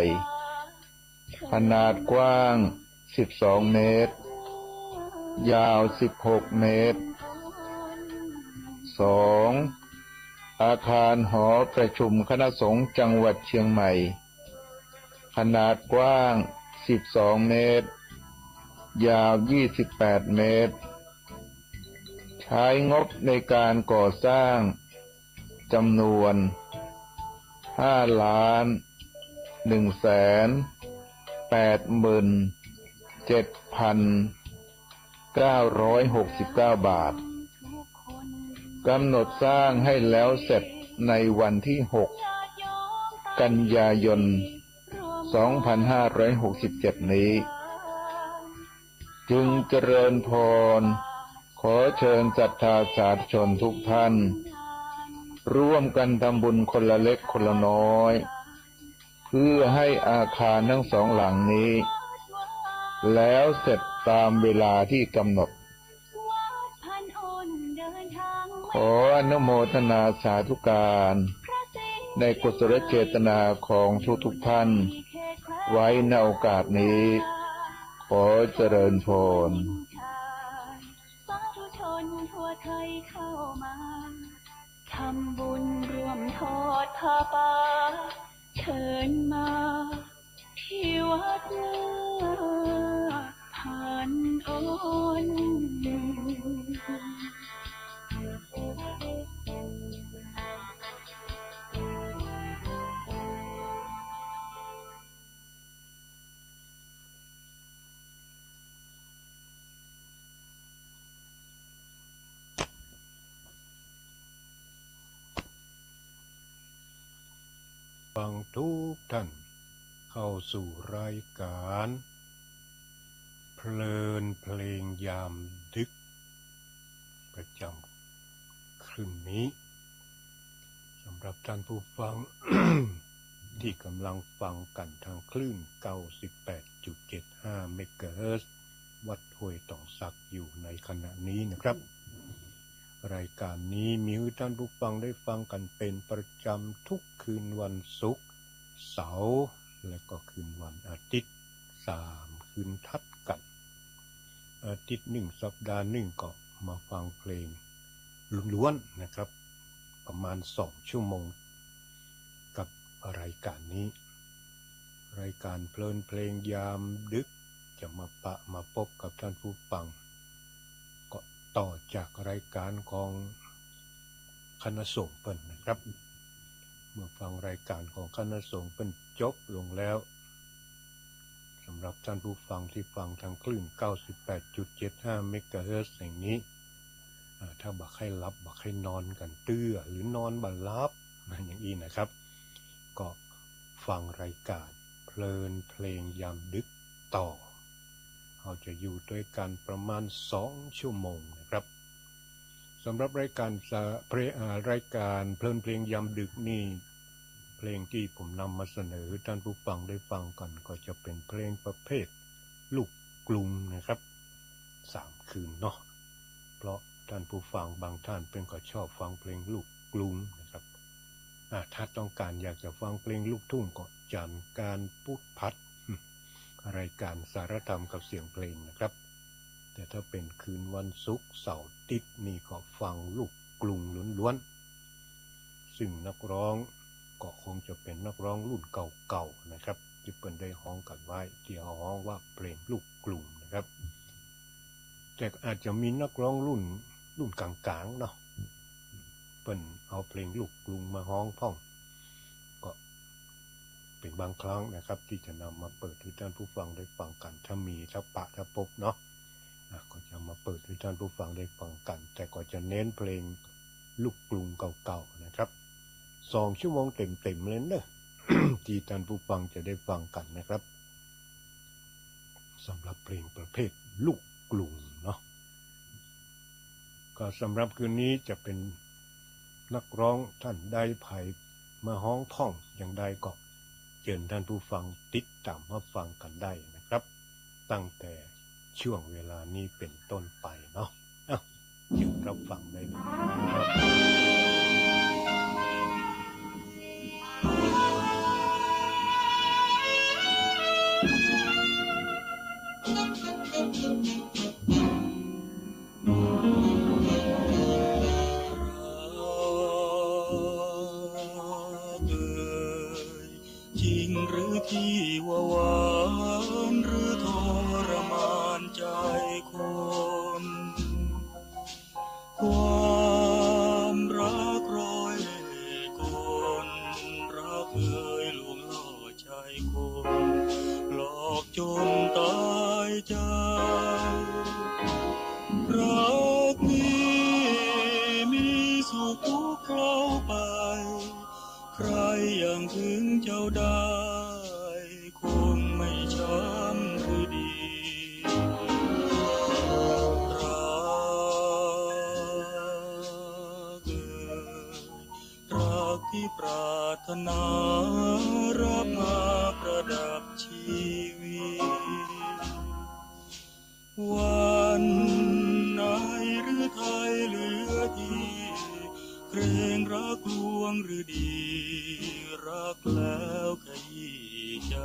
ขนาดกว้าง12 เมตร ยาว16 เมตร 2. อาคารหอประชุมคณะสงฆ์จังหวัดเชียงใหม่ ขนาดกว้าง12 เมตร ยาว28 เมตร ใช้งบในการก่อสร้างจำนวน5,187,969 บาทกำหนดสร้างให้แล้วเสร็จในวันที่6 กันยายน 2567 นี้จึงเจริญพรขอเชิญศรัทธาสาธุชนทุกท่านร่วมกันทำบุญคนละเล็กคนละน้อยเพื่อให้อาคารทั้ง2 หลังนี้แล้วเสร็จตามเวลาที่กำหนดขออนุโมทนาสาธุการในกุศลเจตนาของทุกท่านไว้ในโอกาสนี้ขอเจริญพรสาธุชนทั่วไทยเข้ามาทำบุญร่วมทอดผ้าป่าเชิญมาที่วัดพันอ้นฟังทุกท่านเข้าสู่รายการเพลินเพลงยามดึกประจำคืนนี้สำหรับท่านผู้ฟัง ที่กำลังฟังกันทางคลื่น 98.75 เมกะเฮิรตซ์วัดห้วยต่องสักอยู่ในขณะนี้นะครับรายการนี้มีให้ท่านผู้ฟังได้ฟังกันเป็นประจำทุกคืนวันศุกร์เสาร์และก็คืนวันอาทิตย์3 คืนทัดกันอาทิตย์1 สัปดาห์ 1ก็มาฟังเพลงล้วนๆนะครับประมาณ2 ชั่วโมงกับรายการนี้รายการเพลินเพลงยามดึกจะมาพบกับท่านผู้ฟังก็ต่อจากรายการของคณะสงฆ์เปิ้นนะครับเมื่อฟังรายการของคณะสงฆ์เปิ้นจบลงแล้วสำหรับท่านผู้ฟังที่ฟังทางคลื่น 98.75 เมกะเฮิรตซ์แห่งนี้ถ้าบักให้รับบักให้นอนกันเตื้อหรือนอนบัลลับอย่างนี้นะครับก็ฟังรายการเพลินเพลงยามดึกต่อเราจะอยู่ด้วยกันประมาณ2 ชั่วโมงนะครับสำหรับรายการเพลินเพลงยามดึกนี่เพลงที่ผมนำมาเสนอท่านผู้ฟังได้ฟังกันก็จะเป็นเพลงประเภทลูกกรุงนะครับ3 คืนเนาะเพราะท่านผู้ฟังบางท่านเป็นก็ชอบฟังเพลงลูกกรุงนะครับถ้าต้องการอยากจะฟังเพลงลูกทุ่งก็จันการพุทธพัฒน์รายการสารธรรมกับเสียงเพลงนะครับแต่ถ้าเป็นคืนวันศุกร์เสาร์อาทิตย์นี่ก็ฟังลูกกรุงล้วนๆซึ่งนักร้องก็คงจะเป็นนักร้องรุ่นเก่าๆนะครับที่เปิ้นได้ฮ้องกันไว้ที่เอาฮ้องว่าเพลงลูกกรุงนะครับแต่อาจจะมีนักร้องรุ่นกลางๆเนาะเปิ้นเอาเพลงลูกกรุงมาฮ้องพ่องก็เป็นบางครั้งนะครับที่จะนำมาเปิดให้ท่านผู้ฟังได้ฟังกันถ้ามีถ้าพบเนาะก็จะมาเปิดให้ท่านผู้ฟังได้ฟังกันแต่ก็จะเน้นเพลงลูกกรุงเก่าๆนะครับ 2 ชั่วโมงเต็มๆเลยเนอะ ที่ท่านผู้ฟังจะได้ฟังกันนะครับสำหรับเพลงประเภทลูกกรุงเนาะก็สำหรับคืนนี้จะเป็นนักร้องท่านใดไผ่มาฮ้องท่องอย่างใดก็เชิญท่านผู้ฟังติดตามมาฟังกันได้นะครับตั้งแต่ช่วงเวลานี้เป็นต้นไปเนาะเชิญรับฟังได้เลยครับ จริงหรือที่ว่าหวานหรือทรมานใจคนความรักร้อยเล่ห์กลรักเอ่ยลวงล่อใจคนหลอกจนตายใจรักนี้มีสุขทุกข์เข้าไปใครอย่างถึงเจ้าได้คงไม่ช้ำหรือดีรักที่ปรารถนารับมาประดับชีวิตวันไหนหรือไทยเหลือดีเกรงรักลวงหรือดีรักแล้วขยี้ใจ